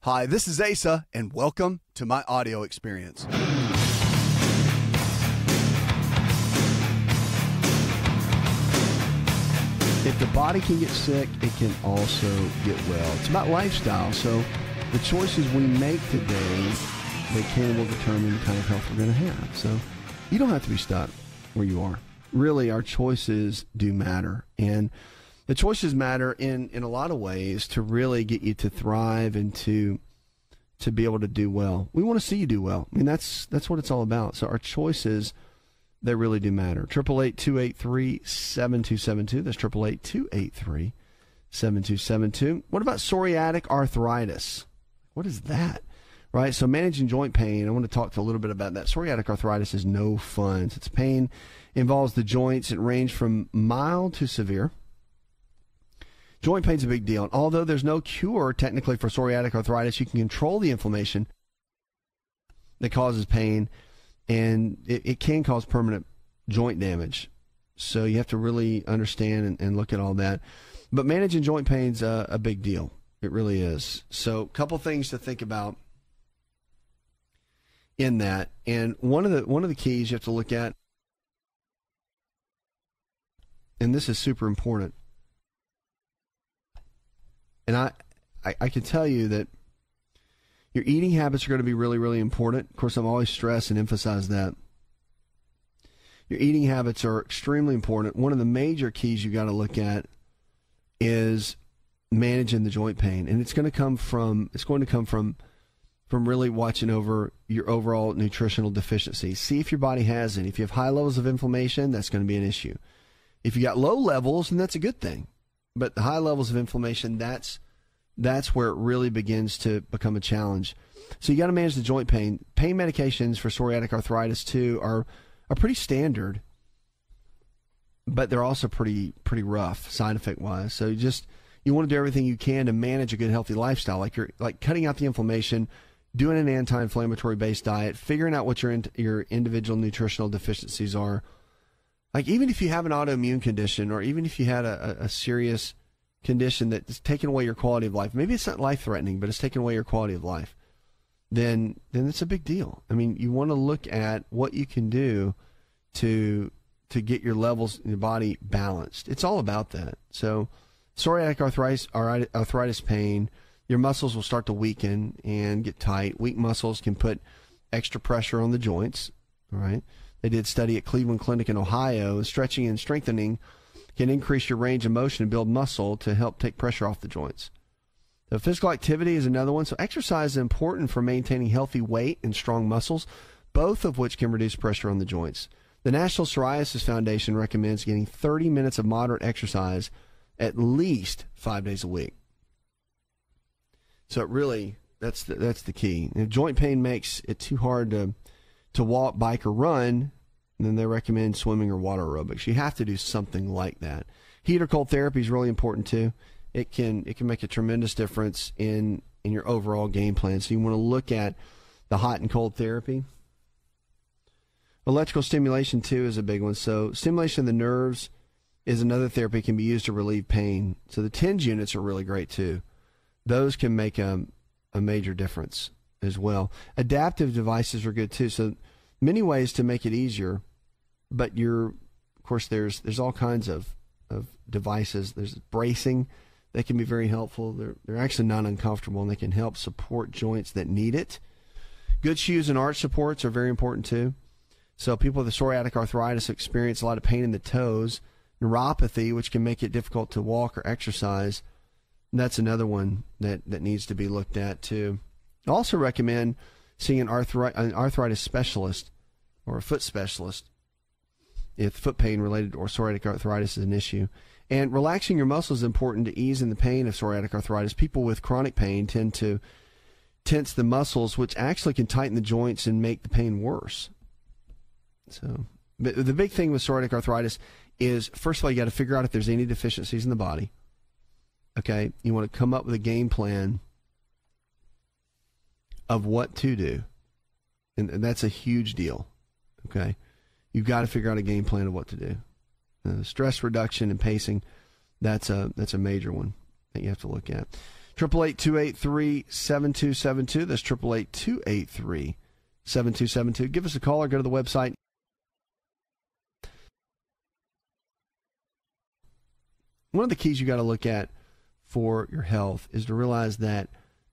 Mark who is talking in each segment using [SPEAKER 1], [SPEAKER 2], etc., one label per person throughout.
[SPEAKER 1] Hi, this is Asa, and welcome to my audio experience.
[SPEAKER 2] If the body can get sick, it can also get well. It's about lifestyle. So the choices we make today, they will determine the kind of health we're going to have. So you don't have to be stuck where you are. Really, our choices do matter. And the choices matter in a lot of ways to really get you to thrive and to be able to do well. We want to see you do well. I mean, that's what it's all about. So our choices, they really do matter. 888-283-7272. That's 888-283-7272. What about psoriatic arthritis? What is that? Right? So managing joint pain, I want to talk a little bit about that. Psoriatic arthritis is no fun. It's pain involves the joints. It ranges from mild to severe. Joint pain is a big deal. And although there's no cure technically for psoriatic arthritis, you can control the inflammation that causes pain, and it can cause permanent joint damage. So you have to really understand and look at all that. But managing joint pain is a big deal. It really is. So a couple things to think about in that. And one of the keys you have to look at, and this is super important, and I can tell you that your eating habits are going to be really, really important. Of course, I'm always stress and emphasize that. Your eating habits are extremely important. One of the major keys you got to look at is managing the joint pain, and it's going to come from really watching over your overall nutritional deficiency. See if your body has any. If you have high levels of inflammation, that's going to be an issue. If you got low levels, then that's a good thing. But the high levels of inflammation, that's where it really begins to become a challenge. So you got to manage the joint pain. Pain medications for psoriatic arthritis too are pretty standard, but they're also pretty rough side effect wise. So you want to do everything you can to manage a good healthy lifestyle, like cutting out the inflammation, doing an anti-inflammatory based diet, figuring out what your individual nutritional deficiencies are. Like even if you have an autoimmune condition, or even if you had a serious condition that's taking away your quality of life, maybe it's not life-threatening, but it's taking away your quality of life, then it's a big deal. I mean, you want to look at what you can do to get your levels in your body balanced. It's all about that. So psoriatic arthritis pain, your muscles will start to weaken and get tight. Weak muscles can put extra pressure on the joints, all right? They did study at Cleveland Clinic in Ohio. Stretching and strengthening can increase your range of motion and build muscle to help take pressure off the joints. So physical activity is another one. So exercise is important for maintaining healthy weight and strong muscles, both of which can reduce pressure on the joints. The National Psoriasis Foundation recommends getting 30 minutes of moderate exercise at least 5 days a week. So it really, that's the key. If joint pain makes it too hard to walk, bike, or run, then they recommend swimming or water aerobics. You have to do something like that. Heat or cold therapy is really important too. It can make a tremendous difference in your overall game plan. So you want to look at the hot and cold therapy. Electrical stimulation too is a big one. So stimulation of the nerves is another therapy that can be used to relieve pain. So the TENS units are really great too. Those can make a major difference as well. Adaptive devices are good too. So many ways to make it easier, but of course there's all kinds of devices. There's bracing that can be very helpful. They're actually not uncomfortable, and they can help support joints that need it. Good shoes and arch supports are very important too. So people with psoriatic arthritis experience a lot of pain in the toes, neuropathy, which can make it difficult to walk or exercise. And that's another one that needs to be looked at too. I also recommend seeing an arthritis specialist or a foot specialist if foot pain related or psoriatic arthritis is an issue. And relaxing your muscles is important to ease in the pain of psoriatic arthritis. People with chronic pain tend to tense the muscles, which actually can tighten the joints and make the pain worse. So, but the big thing with psoriatic arthritis is, first of all, you got to figure out if there's any deficiencies in the body. Okay, you want to come up with a game plan of what to do, and that's a huge deal. Okay, you've got to figure out a game plan of what to do. Stress reduction and pacing, that's a major one that you have to look at. 888-283-7272. That's 888-283-7272. Give us a call or go to the website. One of the keys you got to look at for your health is to realize that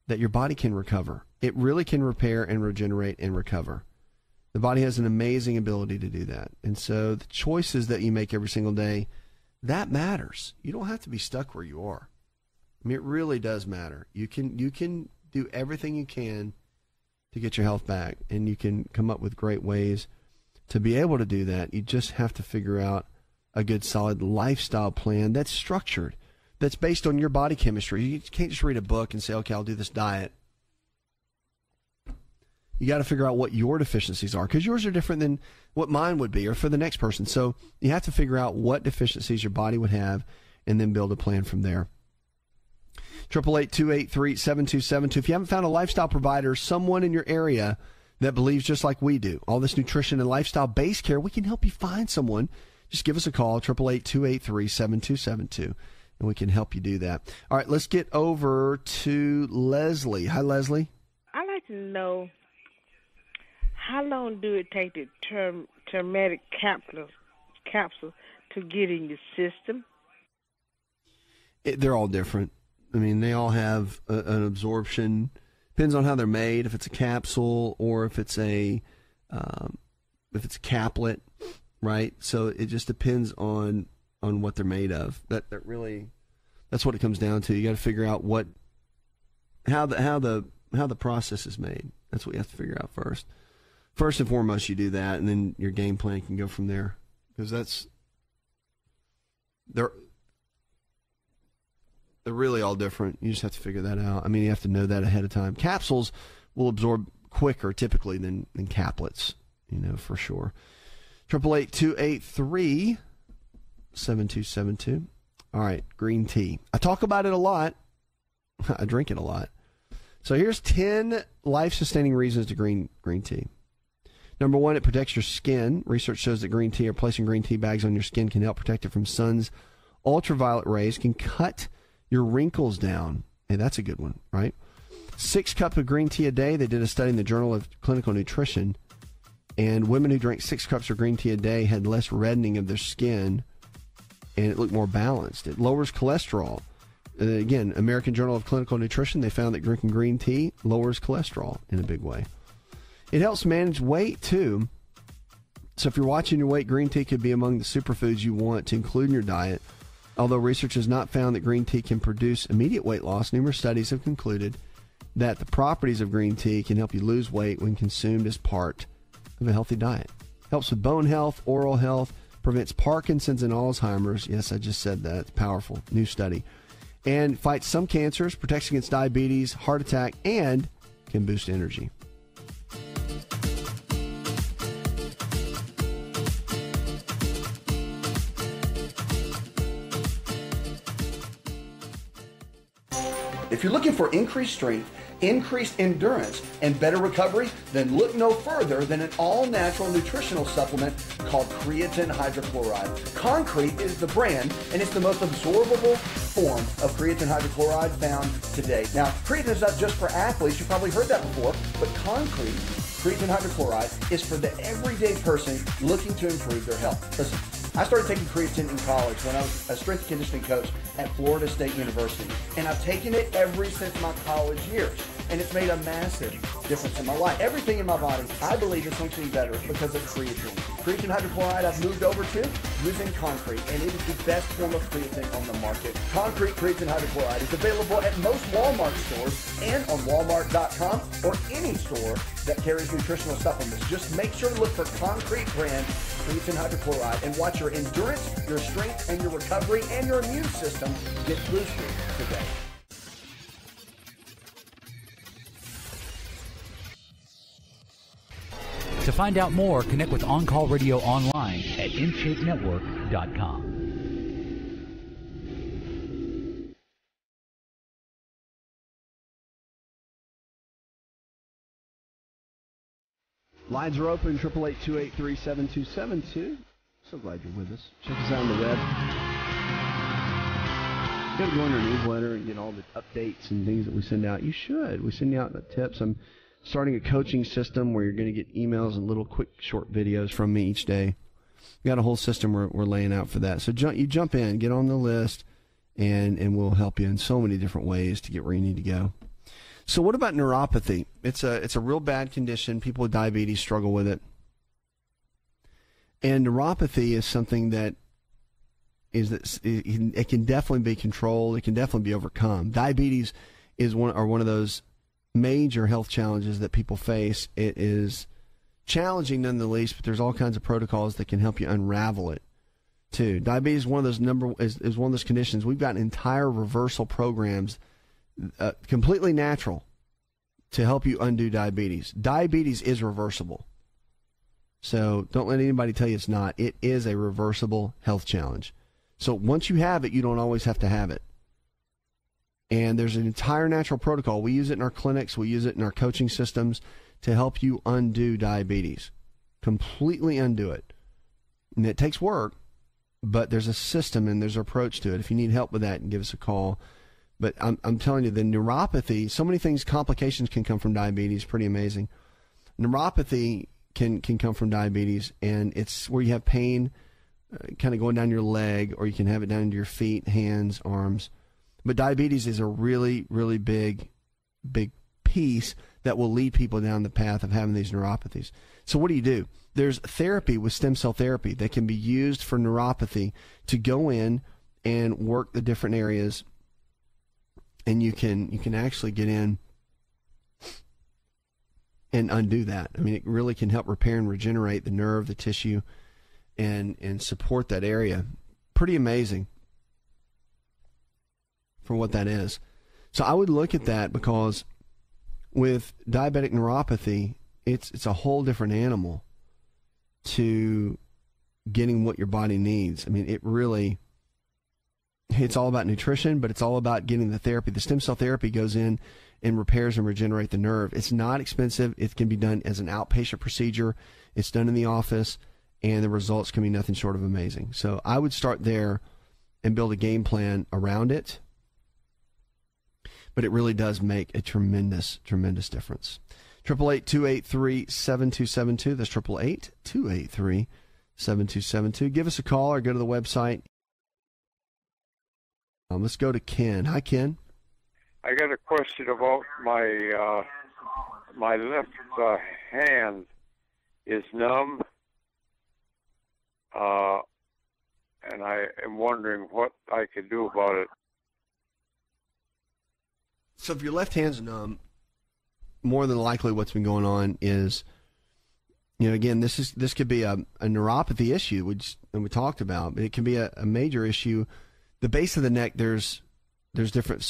[SPEAKER 2] your body can recover. It really can repair and regenerate and recover. The body has an amazing ability to do that. And so the choices that you make every single day, that matters. You don't have to be stuck where you are. I mean, it really does matter. You can do everything you can to get your health back, and you can come up with great ways to be able to do that. You just have to figure out a good, solid lifestyle plan that's structured, that's based on your body chemistry. You can't just read a book and say, okay, I'll do this diet. You got to figure out what your deficiencies are, because yours are different than what mine would be or for the next person. So you have to figure out what deficiencies your body would have and then build a plan from there. 888-283-7272. If you haven't found a lifestyle provider, someone in your area that believes just like we do, all this nutrition and lifestyle-based care, we can help you find someone. Just give us a call, 888-283-7272, and we can help you do that. All right, let's get over to Leslie. Hi, Leslie.
[SPEAKER 3] I'd like to know, how long do it take the turmeric capsule to get in your system?
[SPEAKER 2] They're all different. I mean, they all have an absorption. Depends on how they're made. If it's a capsule or if it's a caplet, right? So it just depends on what they're made of. That's what it comes down to. You got to figure out how the process is made. That's what you have to figure out first. First and foremost, you do that, and then your game plan can go from there, because they're really all different. You just have to figure that out. I mean, you have to know that ahead of time. Capsules will absorb quicker typically than caplets, for sure. 888-283-7272. All right, green tea. I talk about it a lot. I drink it a lot. So here's 10 life-sustaining reasons to green tea. Number one, it protects your skin. Research shows that green tea or placing green tea bags on your skin can help protect it from sun's ultraviolet rays, can cut your wrinkles down. Hey, that's a good one, right? 6 cups of green tea a day. They did a study in the Journal of Clinical Nutrition, and women who drank 6 cups of green tea a day had less reddening of their skin, and it looked more balanced. It lowers cholesterol. Again, American Journal of Clinical Nutrition, they found that drinking green tea lowers cholesterol in a big way. It helps manage weight, too. So if you're watching your weight, green tea could be among the superfoods you want to include in your diet. Although research has not found that green tea can produce immediate weight loss, numerous studies have concluded that the properties of green tea can help you lose weight when consumed as part of a healthy diet. Helps with bone health, oral health, prevents Parkinson's and Alzheimer's. Yes, I just said that. It's powerful. New study. And fights some cancers, protects against diabetes, heart attack, and can boost energy.
[SPEAKER 1] If you're looking for increased strength, increased endurance, and better recovery, then look no further than an all-natural nutritional supplement called creatine hydrochloride. Concrete is the brand, and it's the most absorbable form of creatine hydrochloride found today. Now, creatine is not just for athletes. You've probably heard that before, but creatine hydrochloride is for the everyday person looking to improve their health. Listen, I started taking creatine in college when I was a strength and conditioning coach at Florida State University, and I've taken it since my college years, and it's made a massive difference in my life. Everything in my body, I believe, is functioning better because of creatine. Creatine hydrochloride I've moved over to using Concrete, and it is the best form of creatine on the market. Concrete creatine hydrochloride is available at most Walmart stores and on Walmart.com or any store that carries nutritional supplements. Just make sure to look for Concrete brand creatine hydrochloride and watch your endurance, your strength, and your recovery and your immune system get boosted today.
[SPEAKER 4] To find out more, connect with On Call Radio online at InShapeNetwork.com.
[SPEAKER 2] Lines are open, 888-283-7272. So glad you're with us. Check us out on the web. You got to go on our newsletter and get all the updates and things that we send out. You should. We send you out the tips. I'm starting a coaching system where you're going to get emails and little quick short videos from me each day. We got a whole system we're laying out for that. So you jump in, get on the list, and we'll help you in so many different ways to get where you need to go. So what about neuropathy? It's a real bad condition. People with diabetes struggle with it. And neuropathy is something that it can definitely be controlled. It can definitely be overcome. Diabetes is one of those major health challenges that people face. It is challenging none the least, but there's all kinds of protocols that can help you unravel it too. Diabetes is one of those is one of those conditions. We've got entire reversal programs, completely natural, to help you undo diabetes. Diabetes is reversible. So don't let anybody tell you it's not. It is a reversible health challenge. So once you have it, you don't always have to have it. And there's an entire natural protocol. We use it in our clinics. We use it in our coaching systems to help you undo diabetes, completely undo it. And it takes work, but there's a system and there's an approach to it. If you need help with that, give us a call. But I'm telling you, the neuropathy, so many things, complications can come from diabetes, pretty amazing. Neuropathy can come from diabetes, and it's where you have pain kind of going down your leg, or you can have it down into your feet, hands, arms. But diabetes is a really, really big piece that will lead people down the path of having these neuropathies. So what do? There's therapy with stem cell therapy that can be used for neuropathy to go in and work the different areas, and you can actually get in and undo that. I mean, it really can help repair and regenerate the nerve, the tissue, and support that area. Pretty amazing for what that is. So I would look at that, because with diabetic neuropathy, it's a whole different animal to getting what your body needs. I mean, it's all about nutrition, but it's all about getting the therapy. The stem cell therapy goes in and repairs and regenerate the nerve. It's not expensive. It can be done as an outpatient procedure. It's done in the office, and the results can be nothing short of amazing. So I would start there and build a game plan around it. But it really does make a tremendous, tremendous difference. 888-283-7272. That's 888-283-7272. Give us a call or go to the website. Let's go to Ken. Hi, Ken.
[SPEAKER 5] I got a question about my left hand is numb, and I am wondering what I could do about it.
[SPEAKER 2] So if your left hand's numb, more than likely what's been going on is, again, this could be a neuropathy issue, which we talked about, but it can be a major issue. The base of the neck, there's different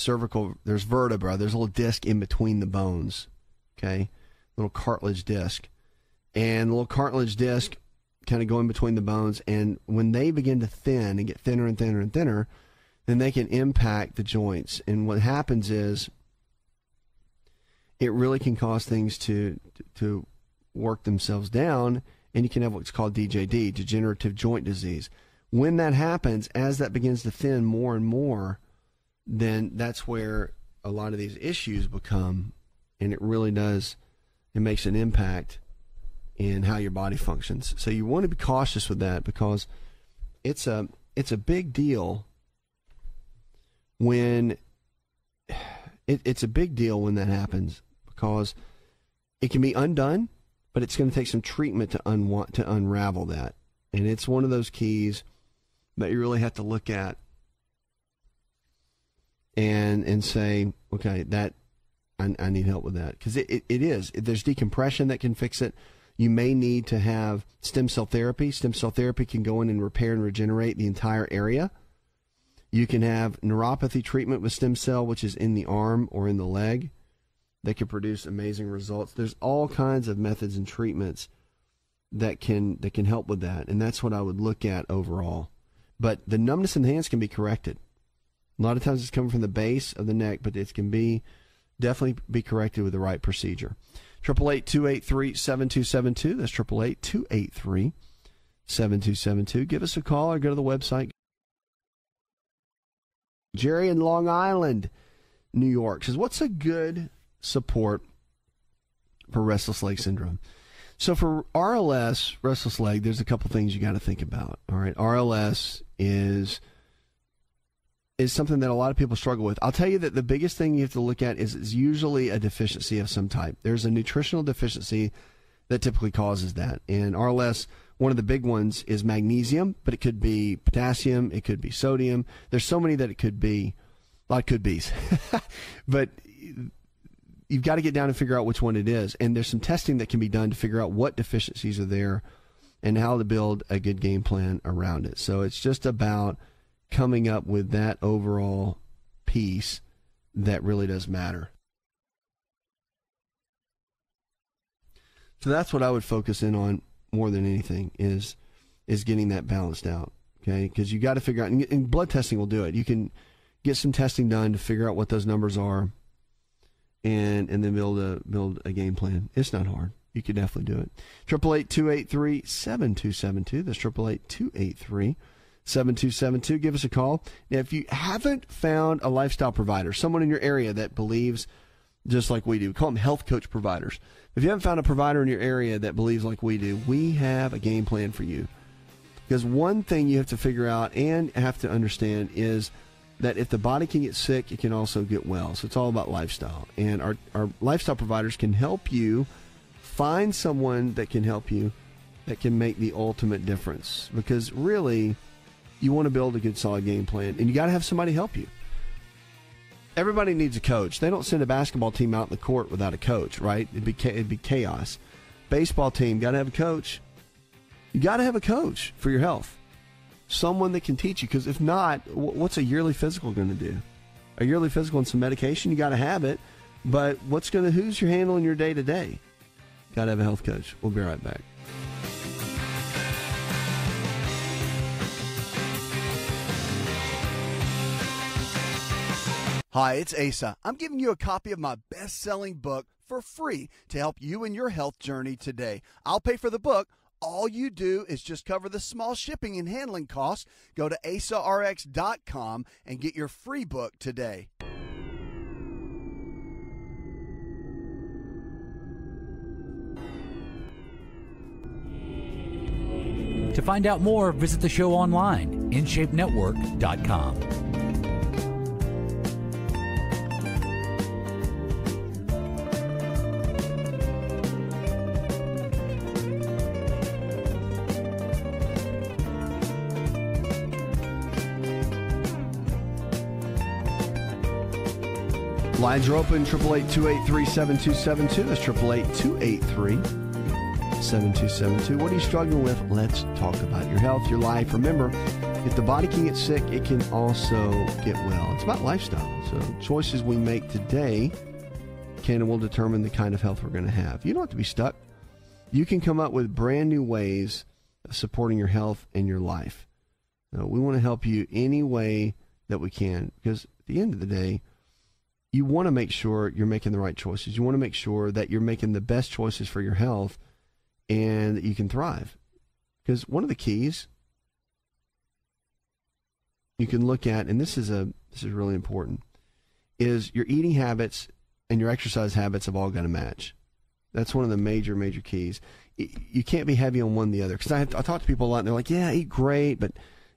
[SPEAKER 2] there's vertebra, there's a little disc in between the bones, okay, little cartilage disc, and the little cartilage disc kind of go in between the bones, and when they begin to thin and get thinner and thinner and thinner, then they can impact the joints. And what happens is it really can cause things to work themselves down, and you can have what's called DJD, degenerative joint disease. When that happens, as that begins to thin more and more, then that's where a lot of these issues become, and it really does, it makes an impact in how your body functions. So you want to be cautious with that, because it's a big deal when it's a big deal when that happens, because it can be undone, but it's going to take some treatment to unravel that. And it's one of those keys that you really have to look at and say, okay, that I need help with that, because it is. There's decompression that can fix it. You may need to have stem cell therapy. Stem cell therapy can go in and repair and regenerate the entire area. You can have neuropathy treatment with stem cell, which is in the arm or in the leg, that can produce amazing results. There's all kinds of methods and treatments that can help with that, and that's what I would look at overall. But the numbness in the hands can be corrected. A lot of times it's coming from the base of the neck, but it can definitely be corrected with the right procedure. 888-283-7272. That's 888-283-7272. Give us a call or go to the website. Jerry in Long Island, New York, says, what's a good support for restless leg syndrome? So for RLS, restless leg, there's a couple things you got to think about. All right, RLS is something that a lot of people struggle with. I'll tell you that the biggest thing you have to look at is usually a deficiency of some type. There's a nutritional deficiency that typically causes that. And RLS, one of the big ones is magnesium, but it could be potassium, it could be sodium. There's so many that it could be, a lot of could be's. But you've got to get down and figure out which one it is. And there's some testing that can be done to figure out what deficiencies are there and how to build a good game plan around it. So it's just about coming up with that overall piece that really does matter. So that's what I would focus in on more than anything is getting that balanced out, okay? Because you got to figure out, and blood testing will do it. You can get some testing done to figure out what those numbers are, and then build a game plan. It's not hard. You can definitely do it. 888-283-7272. That's 888-283-7272. Give us a call. Now, if you haven't found a lifestyle provider, someone in your area that believes just like we do, we call them health coach providers. If you haven't found a provider in your area that believes like we do, we have a game plan for you. Because one thing you have to figure out and have to understand is that if the body can get sick, it can also get well. So it's all about lifestyle. And our lifestyle providers can help you find someone that can help you, that can make the ultimate difference. Because really, you want to build a good, solid game plan. And you got to have somebody help you. Everybody needs a coach. They don't send a basketball team out in the court without a coach, right? It'd be chaos. Baseball team, got to have a coach. You got to have a coach for your health. Someone that can teach you, because if not, what's a yearly physical going to do? A yearly physical and some medication, you got to have it, but who's your handling your day-to-day? Got to have a health coach. We'll be right back.
[SPEAKER 1] Hi, it's Asa. I'm giving you a copy of my best-selling book for free to help you in your health journey today. I'll pay for the book. All you do is just cover the small shipping and handling costs. Go to AsaRx.com and get your free book today.
[SPEAKER 4] To find out more, visit the show online, InShapeNetwork.com.
[SPEAKER 2] Lines are open, 888-283-7272. That's 888-283-7272. What are you struggling with? Let's talk about your health, your life. Remember, if the body can get sick, it can also get well. It's about lifestyle. So choices we make today can and will determine the kind of health we're going to have. You don't have to be stuck. You can come up with brand new ways of supporting your health and your life. We want to help you any way that we can, because at the end of the day, you want to make sure you're making the right choices. You want to make sure that you're making the best choices for your health and that you can thrive. Because one of the keys you can look at, and this is really important, is your eating habits and your exercise habits have all got to match. That's one of the major keys. You can't be heavy on one or the other. Because I talk to people a lot, and they're like, yeah, I eat great, but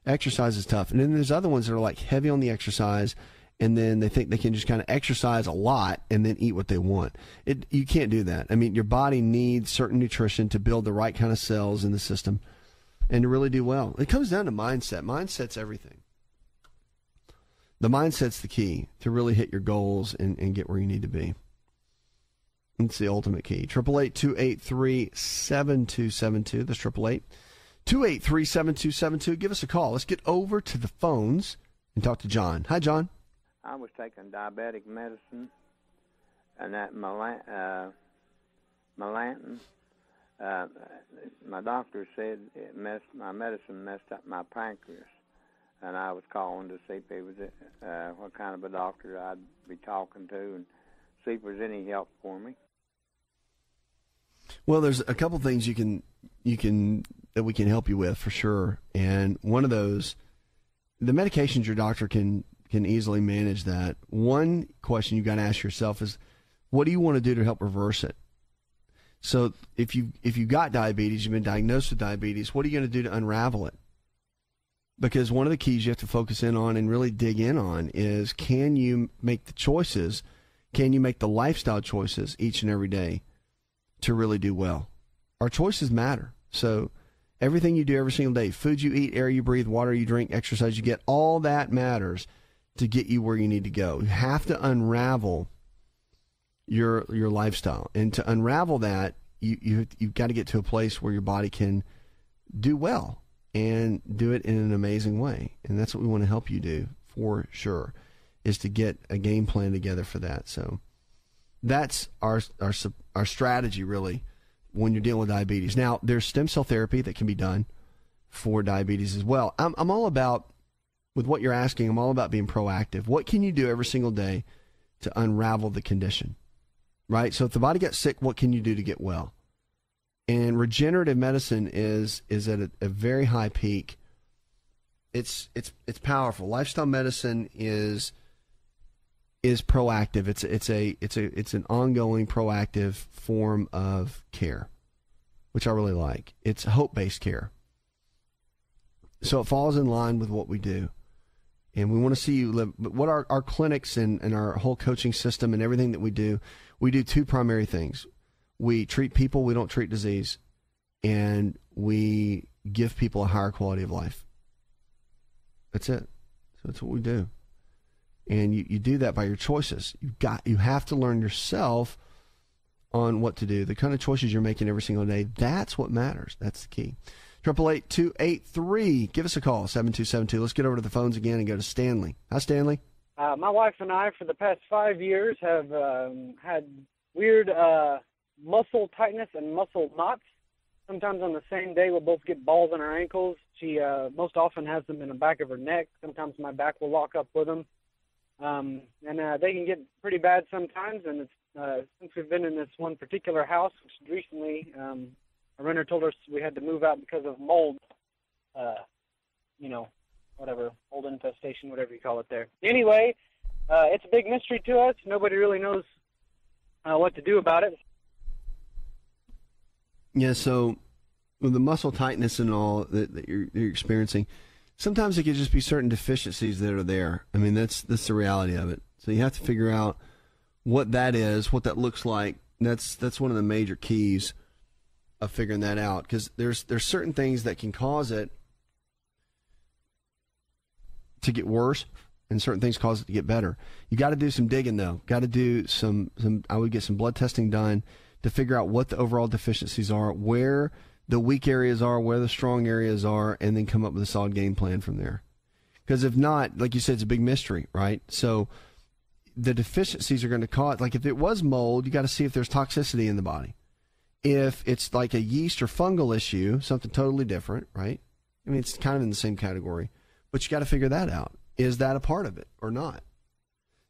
[SPEAKER 2] exercise is tough. And then there's other ones that are like heavy on the exercise, and then they think they can just kind of exercise a lot and then eat what they want. You can't do that. I mean, your body needs certain nutrition to build the right kind of cells in the system and to really do well. It comes down to mindset. Mindset's everything. The mindset's the key to really hit your goals and get where you need to be. It's the ultimate key. 888-283-7272. That's 888-283-7272. Give us a call. Let's get over to the phones and talk to John. Hi, John.
[SPEAKER 6] I was taking diabetic medicine, and that Melantin. My doctor said my medicine messed up my pancreas, and I was calling to see if it was what kind of a doctor I'd be talking to, and see if there's any help for me.
[SPEAKER 2] Well, there's a couple things that we can help you with for sure, and one of those, the medications your doctor can can easily manage that. One question you got to ask yourself is, what do you want to do to help reverse it? So if you got diabetes, you've been diagnosed with diabetes, what are you going to do to unravel it? Because one of the keys you have to focus in on and really dig in on is, can you make the choices? Can you make the lifestyle choices each and every day to really do well? Our choices matter. So everything you do every single day, food you eat, air you breathe, water you drink, exercise you get, all that matters to get you where you need to go. You have to unravel your lifestyle. And to unravel that, you've got to get to a place where your body can do well and do it in an amazing way. And that's what we want to help you do, for sure, is to get a game plan together for that. So that's our strategy, really, when you're dealing with diabetes. Now, there's stem cell therapy that can be done for diabetes as well. I'm all about, with what you're asking, I'm all about being proactive. What can you do every single day to unravel the condition, right? So if the body gets sick, what can you do to get well? And regenerative medicine is at a very high peak. It's powerful. Lifestyle medicine is proactive. It's an ongoing proactive form of care, which I really like. It's hope-based care. So it falls in line with what we do. And we want to see you live. But what our clinics and our whole coaching system and everything that we do two primary things. We treat people, we don't treat disease. And we give people a higher quality of life. That's it. So that's what we do. And you do that by your choices. You have to learn yourself on what to do. The kind of choices you're making every single day, that's what matters. That's the key. 888-283. Give us a call, 7272. Let's get over to the phones again and go to Stanley. Hi, Stanley.
[SPEAKER 7] My wife and I, for the past 5 years, have had weird muscle tightness and muscle knots. Sometimes on the same day, we'll both get balls in our ankles. She most often has them in the back of her neck. Sometimes my back will lock up with them. And they can get pretty bad sometimes. And it's, since we've been in this one particular house, which recently a renter told us we had to move out because of mold, whatever, mold infestation, whatever you call it there. Anyway, it's a big mystery to us. Nobody really knows what to do about it.
[SPEAKER 2] Yeah, so with the muscle tightness and all that you're experiencing, sometimes it could just be certain deficiencies that are there. I mean, that's the reality of it. So you have to figure out what that is, what that looks like. That's one of the major keys of figuring that out, because there's certain things that can cause it to get worse, and certain things cause it to get better. You got to do some digging, though. Got to do some. I would get some blood testing done to figure out what the overall deficiencies are, where the weak areas are, where the strong areas are, and then come up with a solid game plan from there. Because if not, like you said, it's a big mystery, right? So the deficiencies are going to cause, like if it was mold, you got to see if there's toxicity in the body. If it's like a yeast or fungal issue, something totally different, right? I mean, it's kind of in the same category, but you got to figure that out. Is that a part of it or not?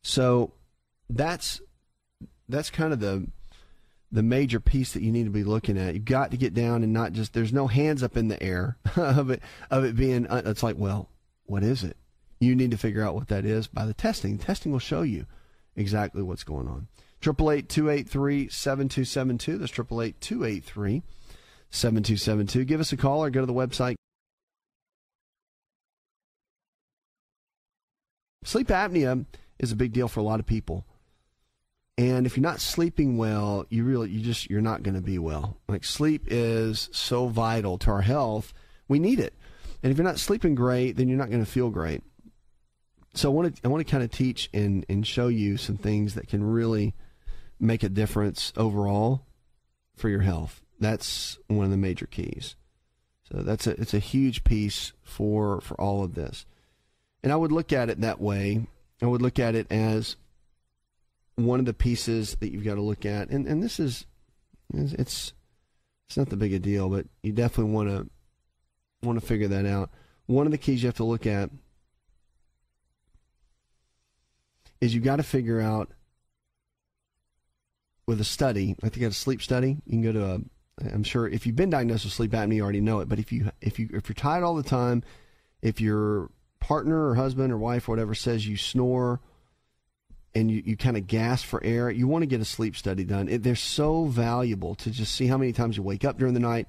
[SPEAKER 2] So that's kind of the major piece that you need to be looking at. You've got to get down and not just, there's no hands up in the air of it being, it's like, well, what is it? You need to figure out what that is by the testing. Testing will show you exactly what's going on. 888-283-7272. That's 888-283-7272. Give us a call or go to the website. Sleep apnea is a big deal for a lot of people. And if you're not sleeping well, you're not going to be well. Like, sleep is so vital to our health. We need it. And if you're not sleeping great, then you're not going to feel great. So I want to kind of teach and show you some things that can really make a difference overall for your health. That's one of the major keys. So it's a huge piece for all of this. And I would look at it that way. I would look at it as one of the pieces that you've got to look at. And this is, it's not that big a deal, but you definitely want to figure that out. One of the keys you have to look at is you got to figure out with a study, I think a sleep study, you can go to I'm sure if you've been diagnosed with sleep apnea, you already know it, but if you're tired all the time, if you're partner or husband or wife or whatever says you snore and you kind of gasp for air, you want to get a sleep study done. They're so valuable to just see how many times you wake up during the night.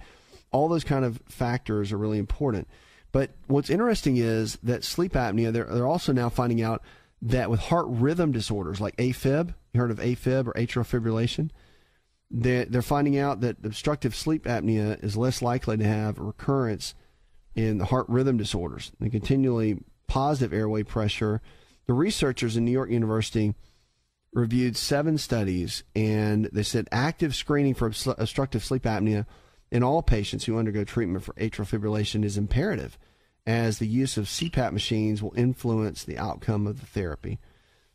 [SPEAKER 2] All those kind of factors are really important. But what's interesting is that sleep apnea, they're also now finding out that with heart rhythm disorders like AFib, you heard of AFib or atrial fibrillation? They're finding out that obstructive sleep apnea is less likely to have a recurrence in the heart rhythm disorders. The continually positive airway pressure. The researchers in New York University reviewed 7 studies, and they said active screening for obstructive sleep apnea in all patients who undergo treatment for atrial fibrillation is imperative, as the use of CPAP machines will influence the outcome of the therapy.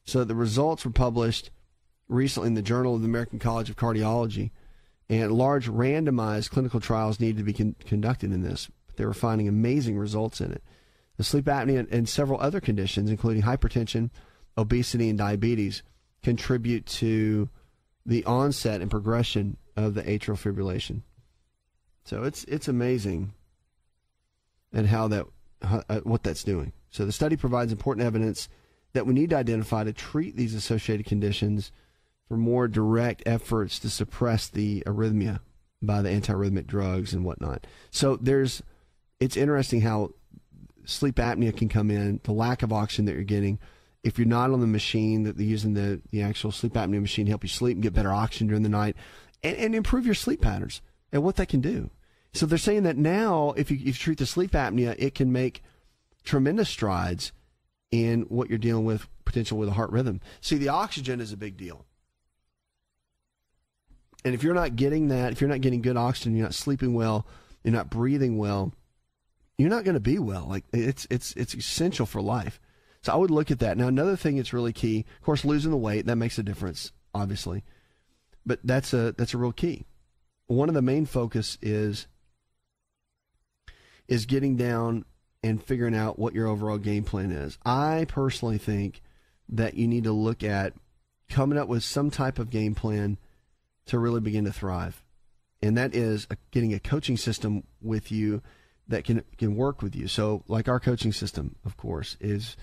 [SPEAKER 2] So the results were published recently in the Journal of the American College of Cardiology, and large randomized clinical trials needed to be conducted in this. They were finding amazing results in it. The sleep apnea and several other conditions, including hypertension, obesity, and diabetes, contribute to the onset and progression of the atrial fibrillation. So it's amazing and what that's doing. So the study provides important evidence that we need to identify to treat these associated conditions for more direct efforts to suppress the arrhythmia by the antiarrhythmic drugs and whatnot. So it's interesting how sleep apnea can come in, the lack of oxygen that you're getting. If you're not on the machine, that they're using the actual sleep apnea machine to help you sleep and get better oxygen during the night and improve your sleep patterns and what that can do. So they're saying that now, if you treat the sleep apnea, it can make tremendous strides in what you're dealing with, potential with a heart rhythm. See, the oxygen is a big deal. And if you're not getting that, if you're not getting good oxygen, you're not sleeping well, you're not breathing well, you're not going to be well. Like it's essential for life. So I would look at that. Now, another thing that's really key, of course, losing the weight, that makes a difference, obviously. But that's a real key. One of the main focus is getting down and figuring out what your overall game plan is. I personally think that you need to look at coming up with some type of game plan to really begin to thrive. And that is getting a coaching system with you that can work with you. So like our coaching system, of course, is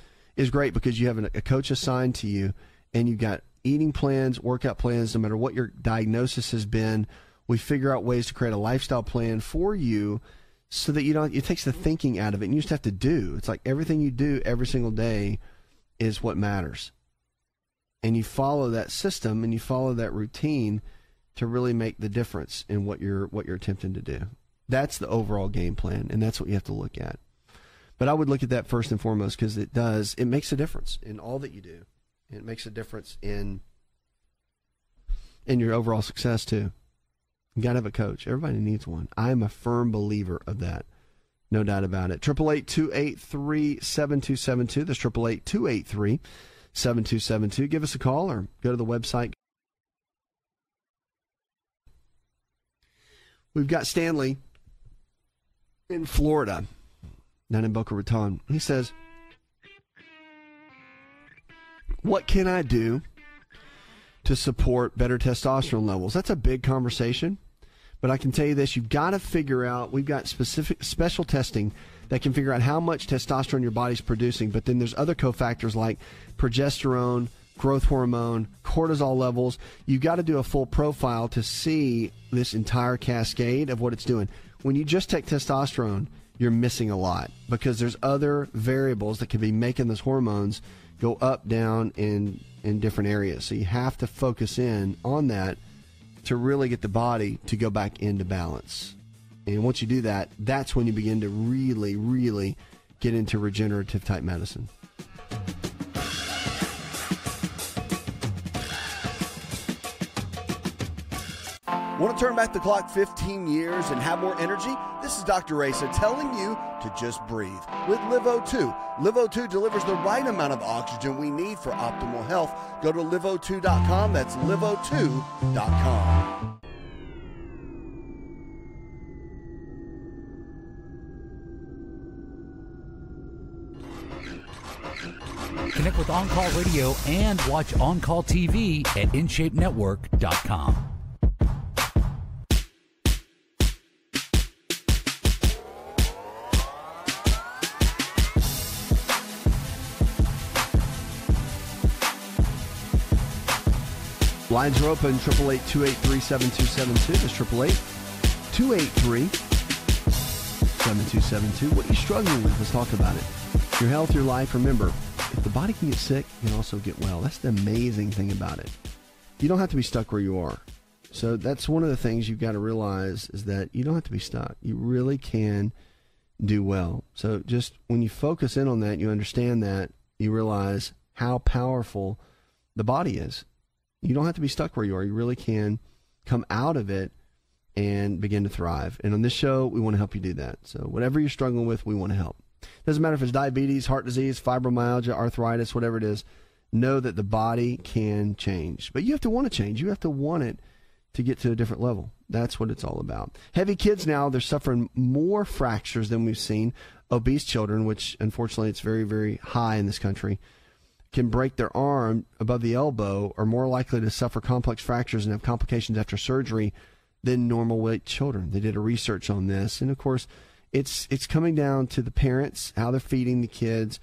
[SPEAKER 2] great because you have a coach assigned to you, and you've got eating plans, workout plans, no matter what your diagnosis has been. We figure out ways to create a lifestyle plan for you so that it takes the thinking out of it, and you just have to do. It's like everything you do every single day is what matters. And you follow that system and you follow that routine to really make the difference in what you're attempting to do. That's the overall game plan, and that's what you have to look at. But I would look at that first and foremost because it makes a difference in all that you do. It makes a difference in your overall success too. You got to have a coach. Everybody needs one. I'm a firm believer of that. No doubt about it. 888-283-7272. That's 888-283-7272. Give us a call or go to the website. We've got Stanley in Florida, down in Boca Raton. He says, what can I do to support better testosterone levels? That's a big conversation, but I can tell you this. You've got to figure out, we've got special testing that can figure out how much testosterone your body's producing, but then there's other cofactors like progesterone, growth hormone, cortisol levels. You've got to do a full profile to see this entire cascade of what it's doing. When you just take testosterone, you're missing a lot because there's other variables that could be making those hormones go up, down in different areas. So you have to focus in on that to really get the body to go back into balance. And once you do that, that's when you begin to really, really get into regenerative type medicine.
[SPEAKER 1] Want to turn back the clock 15 years and have more energy? This is Dr. Asa telling you to just breathe with LiveO2. LiveO2 delivers the right amount of oxygen we need for optimal health. Go to liveO2.com. That's liveO2.com.
[SPEAKER 4] Connect with On-Call Radio and watch On-Call TV at InShapeNetwork.com.
[SPEAKER 2] Lines are open, 888-283-7272. That's 888-283-7272. What are you struggling with? Let's talk about it. Your health, your life. Remember, if the body can get sick, it can also get well. That's the amazing thing about it. You don't have to be stuck where you are. So that's one of the things you've got to realize is that you don't have to be stuck. You really can do well. So just when you focus in on that, you understand that, you realize how powerful the body is. You don't have to be stuck where you are. You really can come out of it and begin to thrive. And on this show, we want to help you do that. So whatever you're struggling with, we want to help. Doesn't matter if it's diabetes, heart disease, fibromyalgia, arthritis, whatever it is. Know that the body can change. But you have to want to change. You have to want it to get to a different level. That's what it's all about. Heavy kids now, they're suffering more fractures than we've seen. Obese children, which unfortunately it's very, very high in this country, can break their arm above the elbow, are more likely to suffer complex fractures and have complications after surgery than normal weight children. They did a research on this. And of course, it's coming down to the parents, how they're feeding the kids,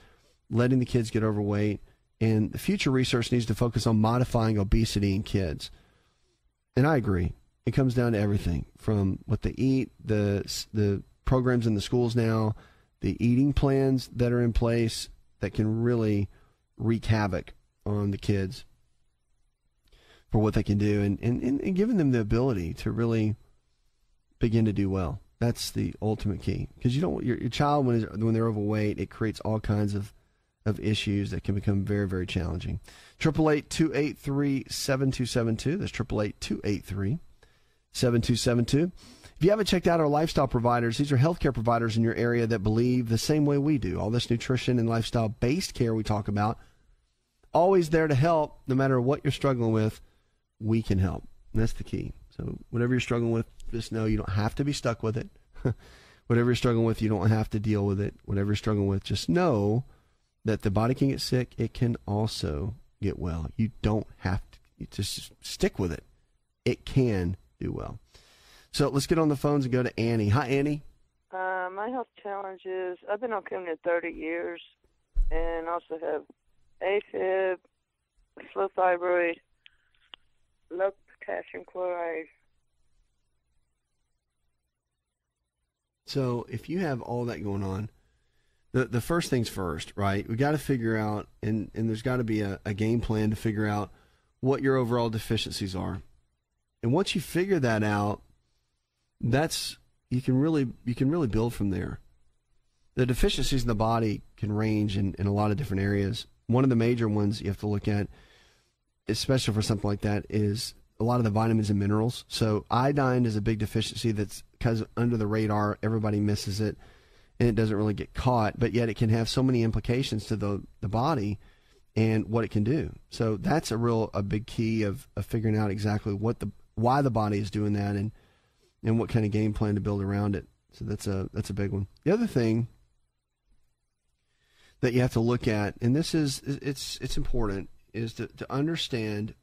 [SPEAKER 2] letting the kids get overweight. And the future research needs to focus on modifying obesity in kids. And I agree. It comes down to everything from what they eat, the programs in the schools now, the eating plans that are in place that can really wreak havoc on the kids for what they can do and giving them the ability to really begin to do well. That's the ultimate key. Because you don't, your child, when they're overweight, it creates all kinds of issues that can become very, very challenging. 888-283-7272. That's 888-283-7272. If you haven't checked out our lifestyle providers, these are healthcare providers in your area that believe the same way we do. All this nutrition and lifestyle-based care we talk about, always there to help. No matter what you're struggling with, we can help. And that's the key. So whatever you're struggling with, just know you don't have to be stuck with it. Whatever you're struggling with, you don't have to deal with it. Whatever you're struggling with, just know that the body can get sick. It can also get well. You don't have to just stick with it. It can do well. So let's get on the phones and go to Annie. Hi, Annie.
[SPEAKER 8] My health challenge is I've been on ketamine 30 years and also have AFib, slow thyroid, low potassium chloride.
[SPEAKER 2] So if you have all that going on, the first things first, right? We got to figure out, and there's got to be a game plan to figure out what your overall deficiencies are. And once you figure that out, you can really build from there. The deficiencies in the body can range in a lot of different areas. One of the major ones you have to look at, especially for something like that, is a lot of the vitamins and minerals. So iodine is a big deficiency that's because under the radar, everybody misses it, and it doesn't really get caught, but yet it can have so many implications to the body and what it can do. So that's a big key of figuring out exactly why the body is doing that and what kind of game plan to build around it. So that's a big one. The other thing that you have to look at, and this is it's important, is to understand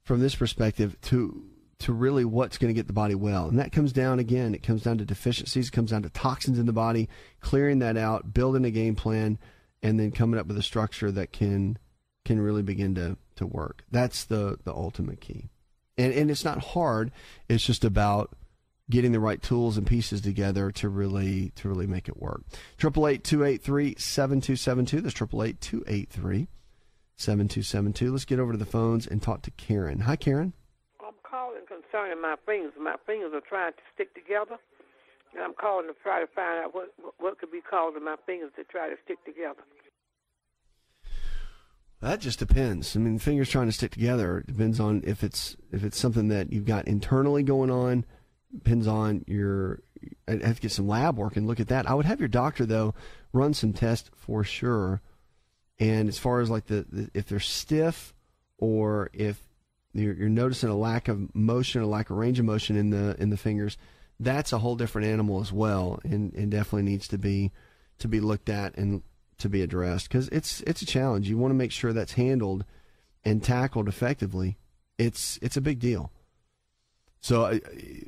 [SPEAKER 2] from this perspective to really what's going to get the body well. And that comes down, again, it comes down to deficiencies, it comes down to toxins in the body, clearing that out, building a game plan, and then coming up with a structure that can really begin to work. That's the ultimate key. And it's not hard. It's just about getting the right tools and pieces together to really make it work. 888-283-7272. That's 888-283-7272. Let's get over to the phones and talk to Karen. Hi, Karen.
[SPEAKER 9] I'm calling concerning my fingers. My fingers are trying to stick together, and I'm calling to try to find out what could be causing my fingers to try to stick together.
[SPEAKER 2] That just depends. I mean, fingers trying to stick together. It depends on if it's something that you've got internally going on. Depends on I'd have to get some lab work and look at that. I would have your doctor, though, run some tests for sure. And as far as like if they're stiff or if you're noticing a lack of motion, a lack of range of motion in the fingers, that's a whole different animal as well, and definitely needs to be looked at and to be addressed, because it's a challenge. You want to make sure that's handled and tackled effectively. It's a big deal. So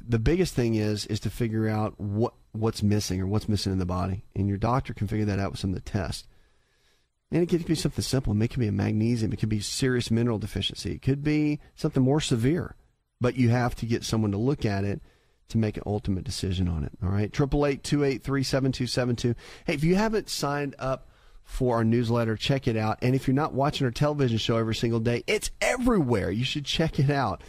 [SPEAKER 2] the biggest thing is to figure out what's missing or what's missing in the body, and your doctor can figure that out with some of the tests. And it could be something simple. It could be a magnesium. It could be serious mineral deficiency. It could be something more severe. But you have to get someone to look at it to make an ultimate decision on it. All right? 888-283-7272. Hey, if you haven't signed up for our newsletter, check it out. And if you're not watching our television show every single day, it's everywhere. You should check it out.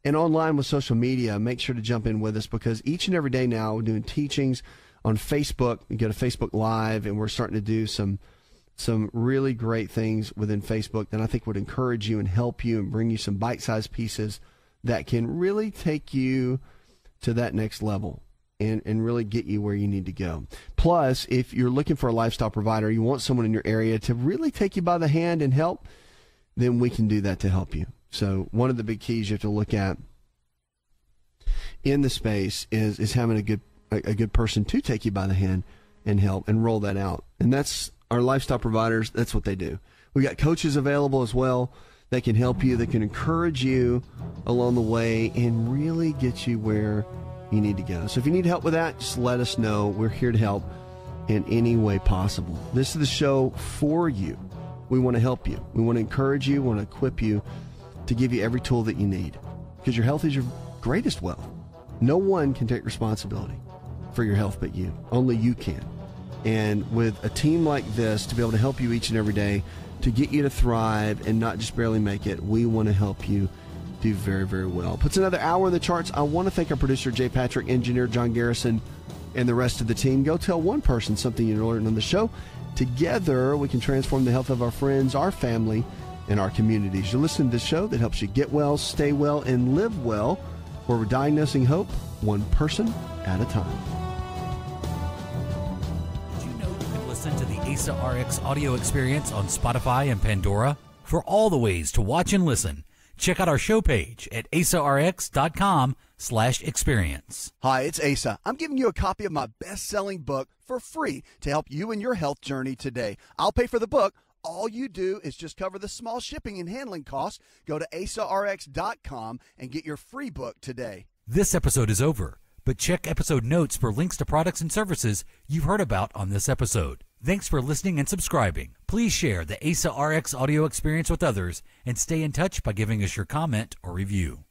[SPEAKER 2] And online with social media, make sure to jump in with us, because each and every day now we're doing teachings on Facebook. We go to Facebook Live, and we're starting to do some really great things within Facebook that I think would encourage you and help you and bring you some bite-sized pieces that can really take you to that next level and really get you where you need to go. Plus, if you're looking for a lifestyle provider, you want someone in your area to really take you by the hand and help, then we can do that to help you. So one of the big keys you have to look at in the space is having a good person to take you by the hand and help and roll that out. And that's our lifestyle providers. That's what they do. We got coaches available as well that can help you, that can encourage you along the way and really get you where you need to go. So if you need help with that, just let us know. We're here to help in any way possible. This is the show for you. We want to help you. We want to encourage you. We want to equip you to give you every tool that you need, because your health is your greatest wealth. No one can take responsibility for your health but you. Only you can. And with a team like this to be able to help you each and every day, to get you to thrive and not just barely make it, we want to help you do very, very well. Puts another hour in the charts. I want to thank our producer, Jay Patrick, engineer John Garrison, and the rest of the team. Go tell one person something you learned on the show. Together, we can transform the health of our friends, our family, and our communities. You listen to this show that helps you get well, stay well, and live well, where we're diagnosing hope one person at a time.
[SPEAKER 4] Did you know you can listen to the AsaRx audio experience on Spotify and Pandora? For all the ways to watch and listen, check out our show page at asarx.com/experience.
[SPEAKER 1] Hi, it's Asa. I'm giving you a copy of my best-selling book for free to help you in your health journey today. I'll pay for the book. All you do is just cover the small shipping and handling costs. Go to asarx.com and get your free book today.
[SPEAKER 4] This episode is over, but check episode notes for links to products and services you've heard about on this episode. Thanks for listening and subscribing. Please share the AsaRx audio experience with others and stay in touch by giving us your comment or review.